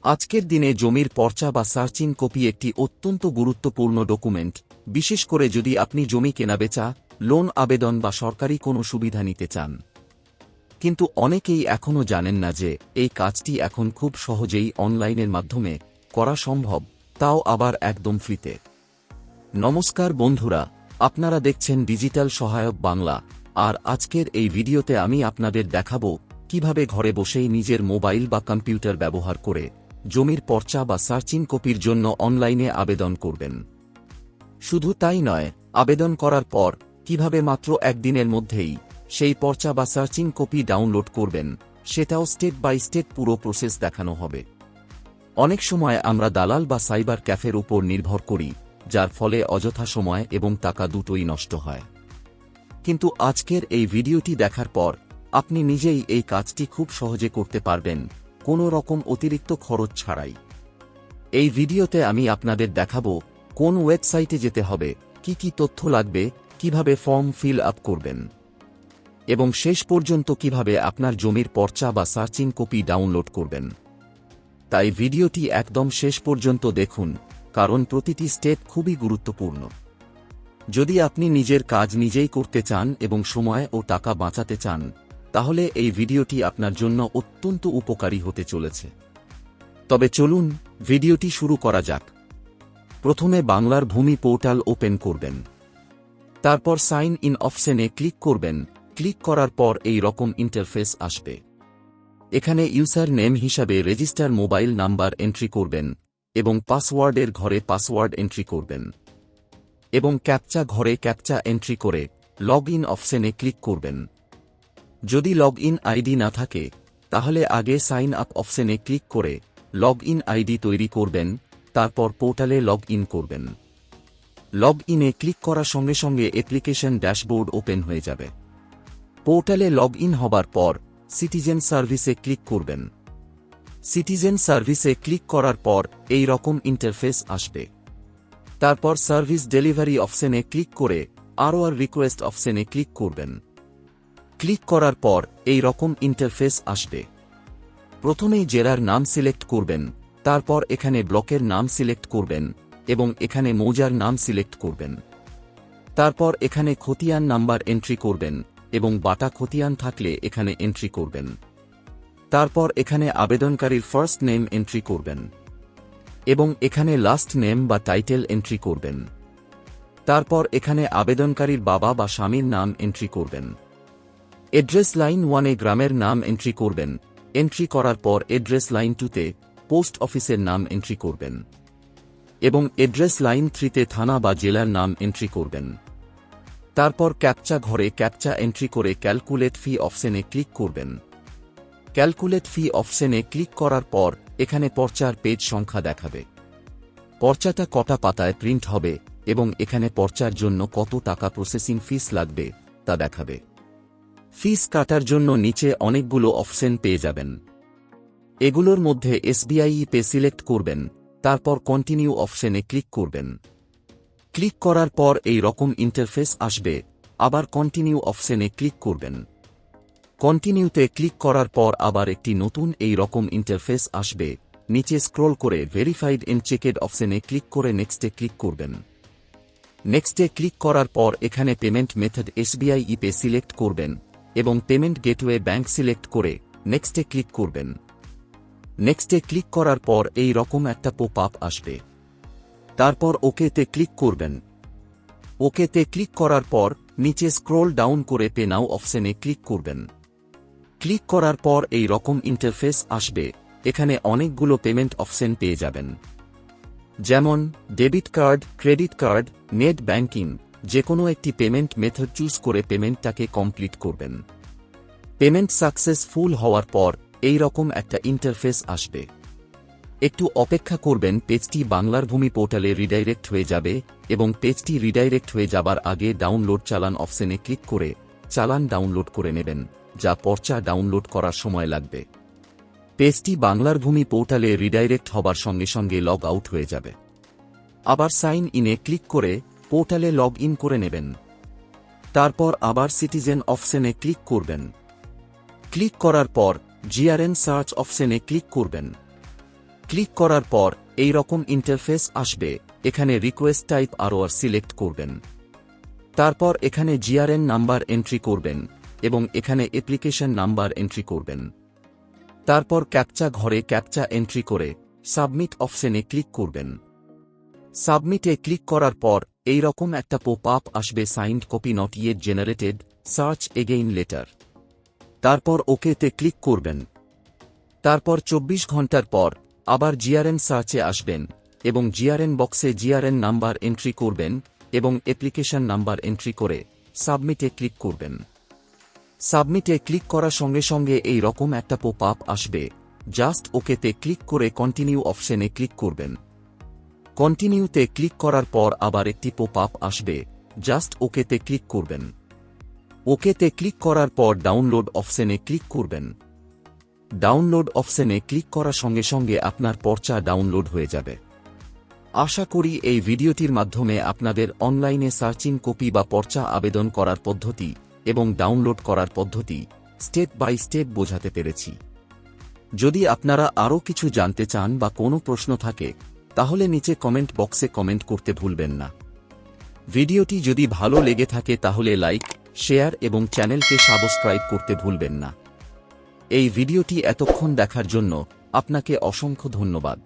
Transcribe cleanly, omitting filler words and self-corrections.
আজকের দিনে জমির পর্চা বা সার্চিং কপি একটি অত্যন্ত গুরুত্বপূর্ণ ডকুমেন্ট, বিশেষ করে যদি আপনি জমি কেনাবেচা, লোন আবেদন বা সরকারি কোনো সুবিধা নিতে চান। কিন্তু অনেকেই এখনও জানেন না যে এই কাজটি এখন খুব সহজেই অনলাইনের মাধ্যমে করা সম্ভব, তাও আবার একদম ফ্রিতে। নমস্কার বন্ধুরা, আপনারা দেখছেন ডিজিটাল সহায়ক বাংলা, আর আজকের এই ভিডিওতে আমি আপনাদের দেখাবো কিভাবে ঘরে বসেই নিজের মোবাইল বা কম্পিউটার ব্যবহার করে জমির পর্চা বা সার্চিং কপির জন্য অনলাইনে আবেদন করবেন। শুধু তাই নয়, আবেদন করার পর কিভাবে মাত্র একদিনের মধ্যেই সেই পর্চা বা সার্চিং কপি ডাউনলোড করবেন, সেটাও স্টেপ বাই স্টেপ পুরো প্রসেস দেখানো হবে। অনেক সময় আমরা দালাল বা সাইবার ক্যাফের উপর নির্ভর করি, যার ফলে অযথা সময় এবং টাকা দুটোই নষ্ট হয়। কিন্তু আজকের এই ভিডিওটি দেখার পর আপনি নিজেই এই কাজটি খুব সহজে করতে পারবেন, কোনো রকম অতিরিক্ত খরচ ছাড়াই। এই ভিডিওতে আমি আপনাদের দেখাবো কোন ওয়েবসাইটে যেতে হবে, কি তথ্য লাগবে, কিভাবে ফর্ম ফিল আপ করবেন এবং শেষ পর্যন্ত কিভাবে আপনার জমির পর্চা বা সার্চিং কপি ডাউনলোড করবেন। তাই ভিডিওটি একদম শেষ পর্যন্ত দেখুন, কারণ প্রতিটি স্টেপ খুবই গুরুত্বপূর্ণ। যদি আপনি নিজের কাজ নিজেই করতে চান এবং সময় ও টাকা বাঁচাতে চান, তাহলে এই ভিডিওটি আপনার জন্য অত্যন্ত উপকারী হতে চলেছে। তবে চলুন ভিডিওটি শুরু করা যাক। প্রথমে বাংলার ভূমি পোর্টাল ওপেন করবেন। তারপর সাইন ইন অপশনে ক্লিক করবেন। ক্লিক করার পর এই রকম ইন্টারফেস আসবে। এখানে ইউজার নেম হিসাবে রেজিস্টার মোবাইল নাম্বার এন্ট্রি করবেন এবং পাসওয়ার্ডের ঘরে পাসওয়ার্ড এন্ট্রি করবেন এবং ক্যাপচা ঘরে ক্যাপচা এন্ট্রি করে লগ ইন অপশনে ক্লিক করবেন। যদি লগ ইন আইডি না থাকে, তাহলে আগে সাইন আপ অপশনে ক্লিক করে লগ ইন আইডি তৈরি করবেন, তারপর পোর্টালে লগ ইন করবেন। লগ ইনে ক্লিক করার সঙ্গে সঙ্গে অ্যাপ্লিকেশন ড্যাশবোর্ড ওপেন হয়ে যাবে। পোর্টালে লগ ইন হবার পর সিটিজেন সার্ভিসে ক্লিক করবেন। সিটিজেন সার্ভিসে ক্লিক করার পর এই রকম ইন্টারফেস আসবে। তারপর সার্ভিস ডেলিভারি অপশনে ক্লিক করে আর রিকোয়েস্ট অপশনে ক্লিক করবেন। ক্লিক করার পর এই রকম ইন্টারফেস আসবে। প্রথমেই জেলার নাম সিলেক্ট করবেন, তারপর এখানে ব্লকের নাম সিলেক্ট করবেন এবং এখানে মৌজার নাম সিলেক্ট করবেন। তারপর এখানে খতিয়ান নাম্বার এন্ট্রি করবেন এবং বাটা খতিয়ান থাকলে এখানে এন্ট্রি করবেন। তারপর এখানে আবেদনকারীর ফার্স্ট নেম এন্ট্রি করবেন এবং এখানে লাস্ট নেম বা টাইটেল এন্ট্রি করবেন। তারপর এখানে আবেদনকারীর বাবা বা স্বামীর নাম এন্ট্রি করবেন। এড্রেস লাইন 1-এ গ্রামের নাম এন্ট্রি করবেন। এন্ট্রি করার পর এড্রেস লাইন 2-তে পোস্ট অফিসের নাম এন্ট্রি করবেন এবং এড্রেস লাইন 3-তে থানা বা জেলার নাম এন্ট্রি করবেন। তারপর ক্যাপচা ঘরে ক্যাপচা এন্ট্রি করে ক্যালকুলেট ফি অপশনে ক্লিক করবেন। ক্যালকুলেট ফি অপশনে ক্লিক করার পর এখানে পর্চার পেজ সংখ্যা দেখাবে। পর্চাটা কটা পাতায় প্রিন্ট হবে এবং এখানে পর্চার জন্য কত টাকা প্রসেসিং ফিস লাগবে তা দেখাবে। ফিস কাটার জন্য নিচে অনেকগুলো অপশন পেয়ে যাবেন। এগুলোর মধ্যে এসবিআই পে সিলেক্ট করবেন, তারপর কন্টিনিউ অপশনে ক্লিক করবেন। ক্লিক করার পর এই রকম ইন্টারফেস আসবে। আবার কন্টিনিউ অপশনে ক্লিক করবেন। কন্টিনিউতে ক্লিক করার পর আবার একটি নতুন এই রকম ইন্টারফেস আসবে। নিচে স্ক্রল করে ভেরিফাইড এন্ড চেকেড অপশনে ক্লিক করে নেক্সটে ক্লিক করবেন। নেক্সটে ক্লিক করার পর এখানে payment method SBI pay select করবেন এবং পেমেন্ট গেটওয়ে ব্যাংক সিলেক্ট করে নেক্সটে ক্লিক করবেন। নেক্সটে ক্লিক করার পর এই রকম একটা পপ আপ আসবে। তারপর ওকেতে ক্লিক করবেন। ওকেতে ক্লিক করার পর নিচে স্ক্রল ডাউন করে পে নাও অপশনে ক্লিক করবেন। ক্লিক করার পর এই রকম ইন্টারফেস আসবে। এখানে অনেকগুলো পেমেন্ট অপশন পেয়ে যাবেন, যেমন debit card, credit card, net banking. যে কোনো একটি পেমেন্ট মেথড চুজ করে পেমেন্টটাকে কমপ্লিট করবেন। পেমেন্ট সাকসেসফুল হওয়ার পর এই রকম একটা ইন্টারফেস আসবে। একটু অপেক্ষা করবেন, পেজটি বাংলার ভূমি পোর্টালে রিডাইরেক্ট হয়ে যাবে এবং পেজটি রিডাইরেক্ট হয়ে যাবার আগে ডাউনলোড চালান অপশনে ক্লিক করে চালান ডাউনলোড করে নেবেন, যা পর্চা ডাউনলোড করার সময় লাগবে। পেজটি বাংলার ভূমি পোর্টালে রিডাইরেক্ট হবার সঙ্গে সঙ্গে লগ আউট হয়ে যাবে। আবার সাইন ইনে ক্লিক করে পোর্টালে লগ ইন করে নেবেন। তারপর আবার সিটিজেন অপশনে ক্লিক করবেন। ক্লিক করার পর জিআরএন সার্চ অপশনে ক্লিক করবেন। ক্লিক করার পর এই রকম ইন্টারফেস আসবে। এখানে রিকোয়েস্ট টাইপ আরওআর সিলেক্ট করবেন। তারপর এখানে জিআরএন নাম্বার এন্ট্রি করবেন এবং এখানে অ্যাপ্লিকেশন নাম্বার এন্ট্রি করবেন। তারপর ক্যাপচা ঘরে ক্যাপচা এন্ট্রি করে সাবমিট অপশনে ক্লিক করবেন। সাবমিটে ক্লিক করার পর এই রকম একটা পপ আপ আসবে, signed copy not yet generated, search again later. তারপর ওকেতে ক্লিক করবেন। তারপর 24 ঘন্টার পর আবার জিআরএন সার্চে আসবেন এবং জিআরএন বক্সে জিআরএন নাম্বার এন্ট্রি করবেন এবং অ্যাপ্লিকেশন নাম্বার এন্ট্রি করে সাবমিটে ক্লিক করবেন। সাবমিটে ক্লিক করার সঙ্গে সঙ্গে এই রকম একটা পপ আপ আসবে, জাস্ট ওকেতে ক্লিক করে কন্টিনিউ অপশনে ক্লিক করবেন। কন্টিনিউতে ক্লিক করার পর আবার একটি পপ আপ আসবে, জাস্ট ওকেতে ক্লিক করবেন। ওকেতে ক্লিক করার পর ডাউনলোড অপশনে ক্লিক করবেন। ডাউনলোড অপশনে ক্লিক করার সঙ্গে সঙ্গে আপনার পর্চা ডাউনলোড হয়ে যাবে। আশা করি এই ভিডিওটির মাধ্যমে আপনাদের অনলাইনে সার্চিং কপি বা পর্চা আবেদন করার পদ্ধতি এবং ডাউনলোড করার পদ্ধতি স্টেপ বাই স্টেপ বোঝাতে পেরেছি। যদি আপনারা আরও কিছু জানতে চান বা কোনো প্রশ্ন থাকে তাহলে নিচে কমেন্ট বক্সে কমেন্ট করতে ভুলবেন না। ভিডিওটি যদি ভালো লেগে থাকে তাহলে লাইক, শেয়ার এবং চ্যানেলকে সাবস্ক্রাইব করতে ভুলবেন না। এই ভিডিওটি এতক্ষণ দেখার জন্য আপনাকে অসংখ্য ধন্যবাদ।